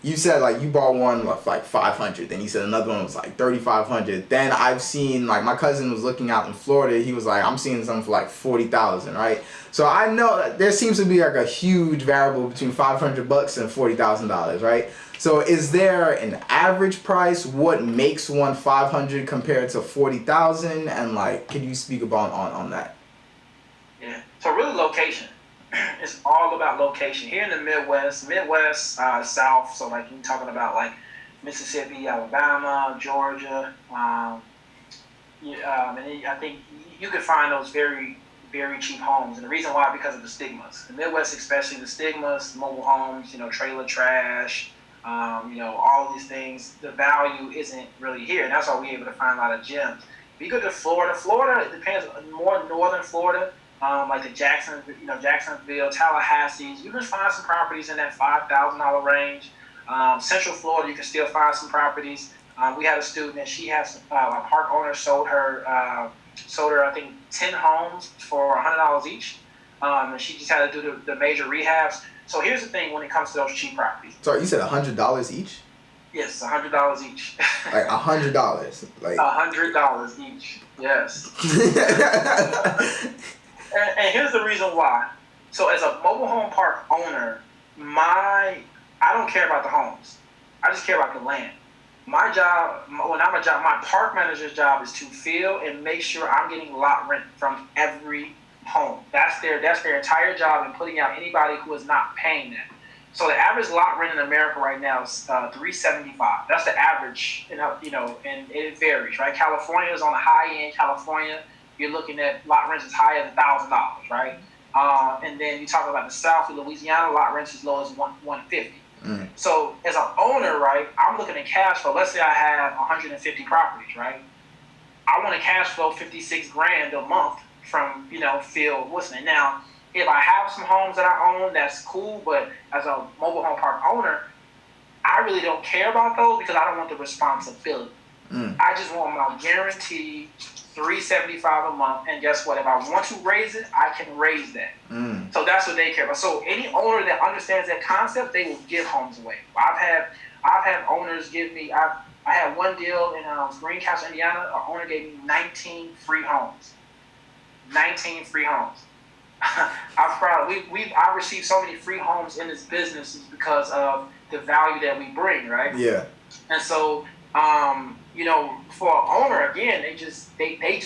you said, like you bought one for like $500, then you said another one was like $3,500. Then I've seen, like my cousin was looking out in Florida, he was like, I'm seeing something for like $40,000, right? So I know that there seems to be like a huge variable between $500 and $40,000, right? So is there an average price? What makes one $500 compared to $40,000? And like, can you speak about on that? Yeah. So really location. It's all about location. Here in the Midwest, South, so like you're talking about like Mississippi, Alabama, Georgia, and I think you could find those very, very cheap homes. And the reason why, because of the stigmas. The Midwest especially, the stigmas, mobile homes, trailer trash, all these things, the value isn't really here. And that's why we're able to find a lot of gems. If you go to Florida, it depends, more northern Florida, like the Jacksonville, Tallahassee, you can find some properties in that $5,000 range. Central Florida, you can still find some properties. We had a student that she has a park owner sold her I think 10 homes for $100 each, and she just had to do the major rehabs. So here's the thing when it comes to those cheap properties. Sorry, you said $100 each? Yes, $100 each. Like $100, like $100 each. Yes. And here's the reason why. So as a mobile home park owner, I don't care about the homes. I just care about the land. My job, my park manager's job is to fill and make sure I'm getting lot rent from every home. That's their entire job in putting out anybody who is not paying that. So the average lot rent in America right now is $375. That's the average, and it varies, right? California is on the high end. California, you're looking at lot rents as high as $1,000, right? And then you talk about the South, Louisiana, lot rents as low as $150. Mm. So as an owner, right, I'm looking at cash flow. Let's say I have 150 properties, right? I want to cash flow $56,000 a month from field listening. Now, if I have some homes that I own, that's cool. But as a mobile home park owner, I really don't care about those because I don't want the responsibility. Mm. I just want my guaranteed $375 a month, and guess what? If I want to raise it, I can raise that. Mm. So that's what they care about. So any owner that understands that concept, they will give homes away. I've had owners give me. I had one deal in Greencastle, Indiana. An owner gave me 19 free homes. 19 free homes. I've received so many free homes in this business is because of the value that we bring, right? Yeah. And so, for an owner, again, they just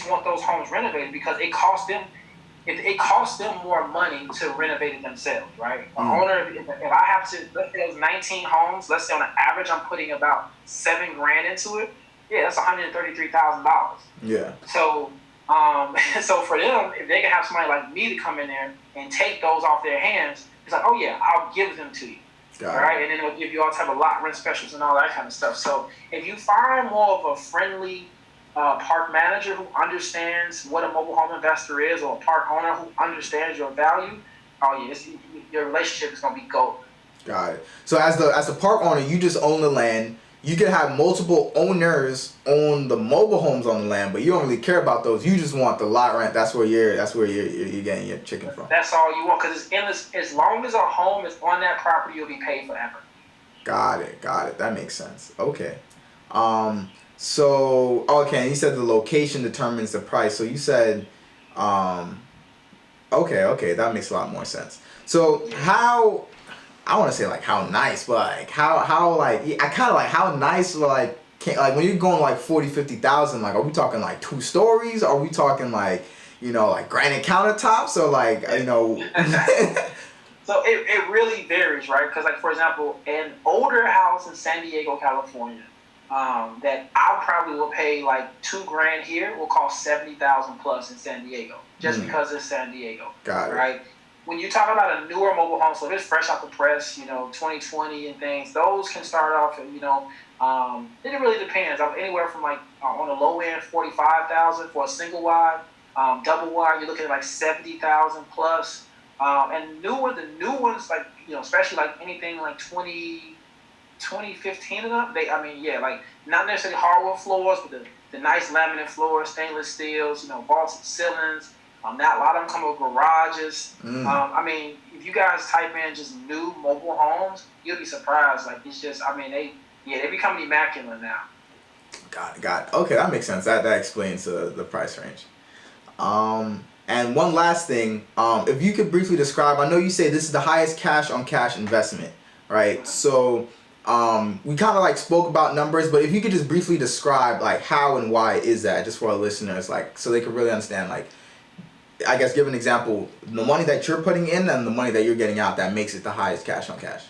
want those homes renovated because it costs them more money to renovate it themselves, right? An owner, if I have to, let's say there's 19 homes, let's say on an average I'm putting about $7,000 into it. Yeah, that's $133,000. Yeah. So. So for them, if they can have somebody like me to come in there and take those off their hands, it's like, oh yeah, I'll give them to you. All right, and then it'll give you all type of lot rent specials and all that kind of stuff. So if you find more of a friendly park manager who understands what a mobile home investor is, or a park owner who understands your value, oh yeah, your relationship is gonna be gold. Got it. So as the park owner, you just own the land. You can have multiple owners own the mobile homes on the land, but you don't really care about those. You just want the lot rent. That's where you're getting your chicken from. That's all you want, because it's endless. As long as a home is on that property, you'll be paid forever. Got it. That makes sense. Okay. So okay, and you said the location determines the price. So you said, okay, that makes a lot more sense. So how, I want to say like how nice, but like how like I kind of like how nice like like when you're going like 40,000-50,000, like are we talking like 2 stories? Are we talking like like granite countertops or like So it really varies, right? Because like for example, an older house in San Diego, California, that I probably will pay like $2,000 here will cost 70,000 plus in San Diego, just because it's San Diego. Got it. Right? When you talk about a newer mobile home, so it's fresh out the press, 2020 and things, those can start off at, it really depends. Anywhere from like on the low end, 45,000 for a single wide, double wide, you're looking at like 70,000 plus. And the new ones, like, especially like anything like 2015 and up, like not necessarily hardwood floors, but the nice laminate floors, stainless steels, vaulted ceilings. Now a lot of them come with garages. If you guys type in just new mobile homes, you'll be surprised. Like it's just, they become immaculate now. Got it. Okay, that makes sense. That explains the price range. And one last thing, if you could briefly describe, I know you say this is the highest cash on cash investment, right? So we kind of like spoke about numbers, but if you could just briefly describe like how and why is that, just for our listeners, like so they could really understand, like I guess give an example, the money that you're putting in and the money that you're getting out that makes it the highest cash on cash.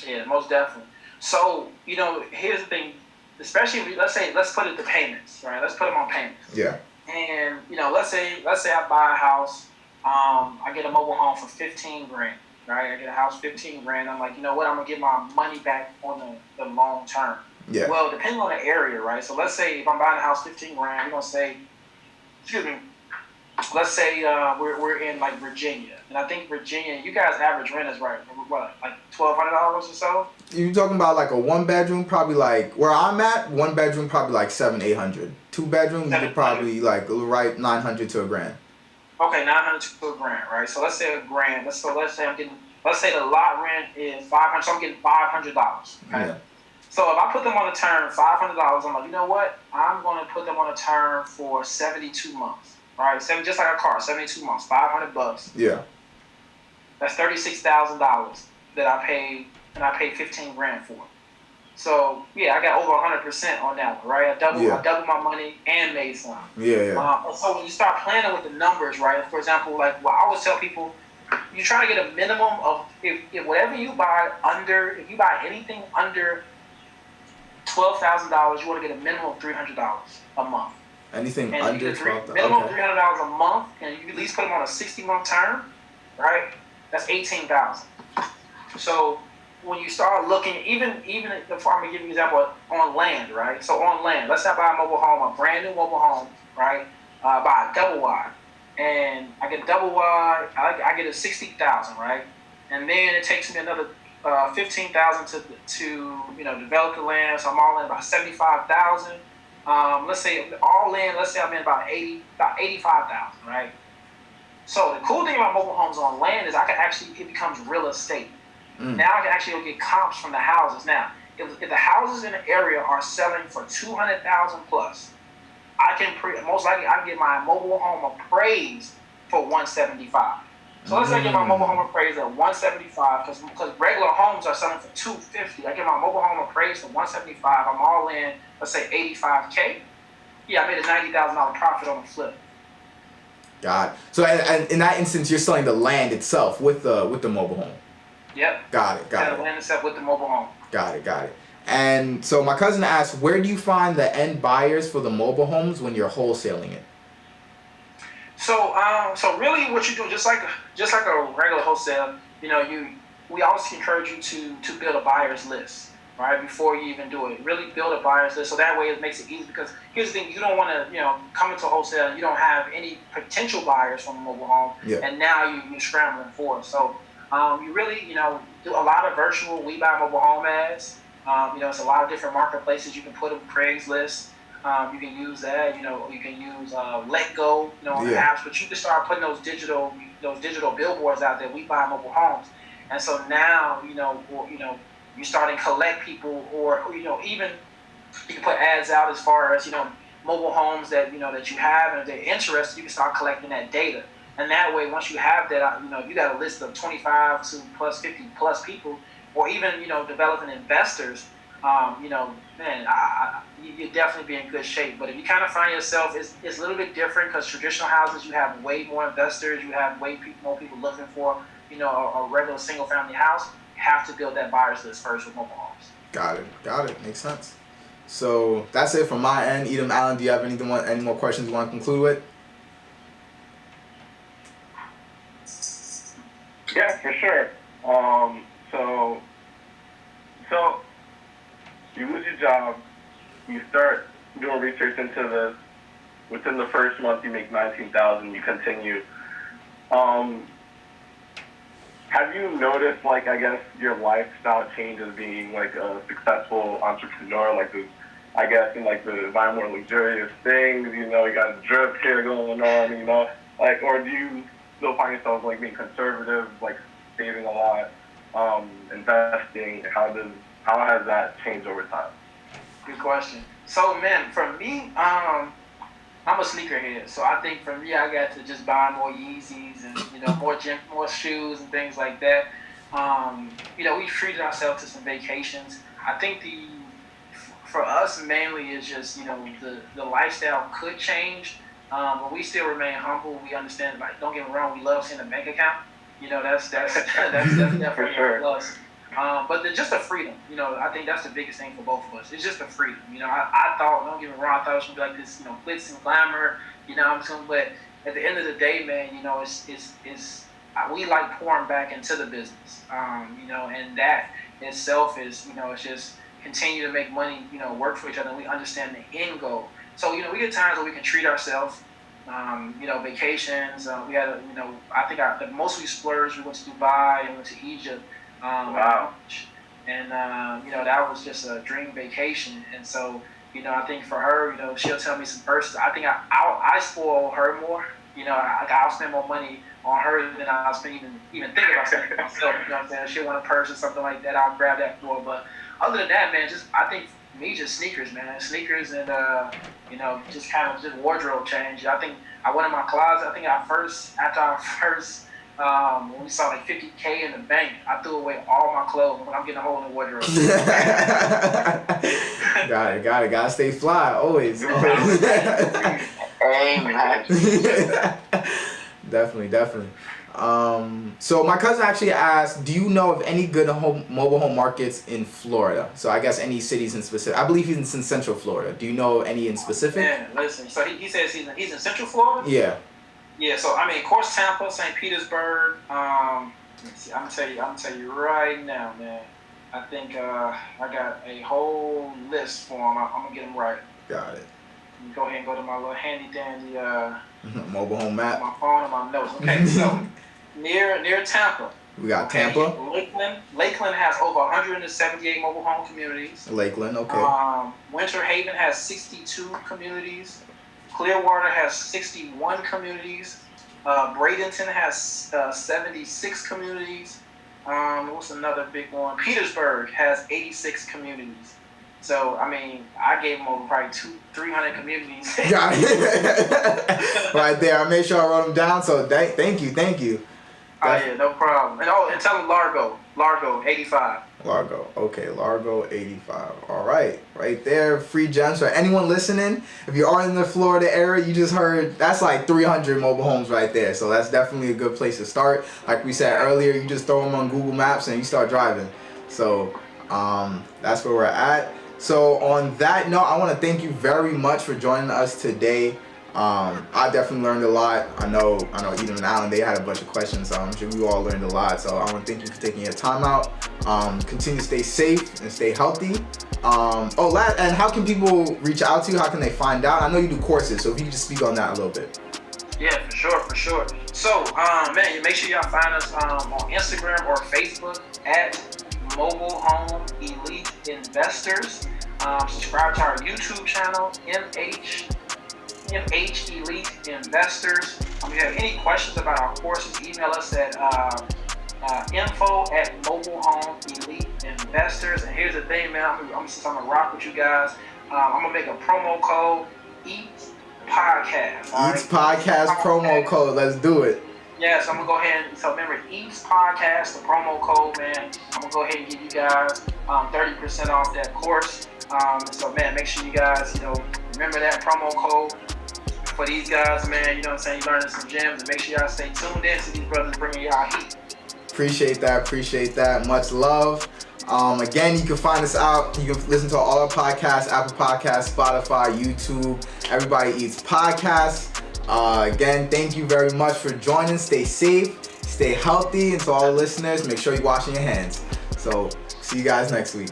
Yeah, most definitely. So, here's the thing, especially let's put it to payments, right? Let's put them on payments. Yeah. And, let's say I buy a house, I get a mobile home for $15,000, right? I get a house $15,000. I'm like, you know what? I'm gonna get my money back on the long term. Yeah. Well, depending on the area, right? So let's say if I'm buying a house $15,000, we're gonna say, let's say we're in like Virginia, and I think Virginia, you guys average rent is right, what, like $1,200 or so? You're talking about like a 1-bedroom, probably like where I'm at, 1-bedroom probably like $700-800. 2-bedroom, you could probably like right $900 to $1,000. Okay, $900 to $1,000, right? So let's say $1,000. Let's say the lot rent is $500, so I'm getting $500. Okay. Yeah. So if I put them on a term $500, I'm like, you know what? I'm going to put them on a term for 72 months. Right, just like a car, 72 months, $500. Yeah. That's $36,000 that I paid, and I paid $15,000 for. So yeah, I got over 100% on that one, right? I doubled my money and made some. Yeah. So when you start planning with the numbers, right? For example, like I always tell people, you try to get a minimum of if whatever you buy if you buy anything under $12,000, you want to get a minimum of $300 a month. Anything under $12,000. Minimum $300 a month, and you at least put them on a 60-month term, right? That's $18,000. So when you start looking, even if I'm gonna give you an example on land, right? So on land, let's say I buy a mobile home, a brand new mobile home, right? Buy a double wide, and I get a double wide. I get a $60,000, right? And then it takes me another $15,000 to develop the land. So I'm all in about $75,000. Let's say all in, I'm in about $85,000, right? So the cool thing about mobile homes on land is it becomes real estate. Now I can actually go get comps from the houses. Now, if the houses in the area are selling for $200,000 plus, most likely I can get my mobile home appraised for $175,000. So let's say I get my mobile home appraised at $175,000 because regular homes are selling for $250,000. I get my mobile home appraised for $175,000. I'm all in, let's say $85,000. Yeah, I made a $90,000 profit on the flip. Got it. So and in that instance, you're selling the land itself with the mobile home. Yep. Got it. The land itself with the mobile home. Got it. And so my cousin asked, where do you find the end buyers for the mobile homes when you're wholesaling it? So really, what you do, just like a regular wholesale, we always encourage you to build a buyer's list. right, before you even do it. Really build a buyer's list, so that way it makes it easy. Because here's the thing: you don't want to, come into a wholesale and you don't have any potential buyers from a mobile home, and now you're scrambling for it. So you really, do a lot of virtual We Buy Mobile Home ads. It's a lot of different marketplaces you can put them. Craigslist. You can use that. You can use Let Go, apps. But you can start putting those digital billboards out there. We Buy Mobile Homes, and so now you're starting to collect people, or even you can put ads out as far as mobile homes that that you have, and if they're interested, you can start collecting that data. And that way, once you have that, you got a list of 25 to plus 50 plus people, or even developing investors. You'd definitely be in good shape. But if you kind of find yourself, it's a little bit different, because traditional houses, you have way more investors, you have more people looking for a regular single family house. You have to build that buyer's list first with mobile homes. Got it. Makes sense. So that's it from my end. Edom, Allen, do you have any more questions you want to conclude with? Yeah, for sure. So you lose your job, you start doing research into this. Within the first month, you make $19,000. You continue. Have you noticed, your lifestyle changes being a successful entrepreneur? The buy more luxurious things. You got a drip here going on. Or do you still find yourself being conservative, saving a lot, investing? How has that changed over time? Good question. So, man, for me, I'm a sneakerhead. So I think for me, I got to just buy more Yeezys and more shoes and things like that. We treated ourselves to some vacations. I think for us mainly is just the lifestyle could change, but we still remain humble. We understand. Don't get me wrong, we love seeing a bank account. That's definitely for sure. plus. But just the freedom, I think that's the biggest thing for both of us. It's just the freedom. I thought, don't get me wrong, I thought it was gonna be like this, glitz and glamour, but at the end of the day, man, it's we like pouring back into the business, and that itself is, it's just continue to make money, work for each other, and we understand the end goal. So, we get times where we can treat ourselves, vacations. We had, I think the most we splurged, we went to Dubai and went to Egypt. Wow. And that was just a dream vacation. And so I think for her, she'll tell me some verses. I think I spoil her more. I'll spend more money on her than I'll spend even think about spending myself. What I'm saying? She'll want a purse or something like that. I'll grab that for her. But other than that, man, I think for me, just sneakers, man. Sneakers and just kind of just wardrobe change. I think I went in my closet. I think after our first. When we saw $50K in the bank, I threw away all my clothes. I'm getting a whole new wardrobe. Got it. Gotta stay fly, always. Amen. Definitely. So my cousin actually asked, do you know of any good mobile home markets in Florida? So I guess any cities in specific. I believe he's in Central Florida. Do you know any in specific? Yeah, listen. So he says he's in Central Florida? Yeah. Yeah, so of course, Tampa, St. Petersburg. Let's see, I'm gonna tell you right now, man. I think I got a whole list for him. I'm gonna get them right. Got it. Go ahead and go to my little handy dandy mobile home map. My phone and my notes. Okay, so near Tampa. We got Tampa. Lakeland has over 178 mobile home communities. Lakeland, okay. Winter Haven has 62 communities. Clearwater has 61 communities. Bradenton has 76 communities. What's another big one? Petersburg has 86 communities. So, I gave them over probably 200-300 communities. Got it. Right there. I made sure I wrote them down, so thank you. Oh, yeah, no problem. And tell them Largo, 85. Largo, okay, Largo 85. All right, right there, free gems for anyone listening. If you are in the Florida area, you just heard that's like 300 mobile homes right there. So that's definitely a good place to start. Like we said earlier, you just throw them on Google Maps and you start driving. So that's where we're at. So on that note, I want to thank you very much for joining us today. I definitely learned a lot. I know Eden and Alan, they had a bunch of questions, so I'm sure we all learned a lot. So I want to thank you for taking your time out. Continue to stay safe and stay healthy. And how can people reach out to you? How can they find out? I know you do courses, so if you can just speak on that a little bit. Yeah, for sure. So, man, make sure y'all find us on Instagram or Facebook at Mobile Home Elite Investors. Subscribe to our YouTube channel, MH Elite Investors. If you have any questions about our courses, email us at info@Mobile Home Elite Investors. And here's the thing, man, since I'm gonna rock with you guys, I'm gonna make a promo code, EATS Podcast. EATS Podcast promo code. Let's do it. Yeah, so I'm gonna go ahead and remember EATS Podcast, the promo code, man. I'm gonna go ahead and give you guys 30% off that course. So man, make sure you guys, remember that promo code for these guys, man. You know what I'm saying? You're learning some gems, and make sure y'all stay tuned in to these brothers bringing y'all heat. Appreciate that. Much love. Again, you can find us out. You can listen to all our podcasts, Apple Podcasts, Spotify, YouTube, Everybody Eats Podcasts. Again, thank you very much for joining. Stay safe, stay healthy, and to all the listeners, make sure you're washing your hands. So, see you guys next week.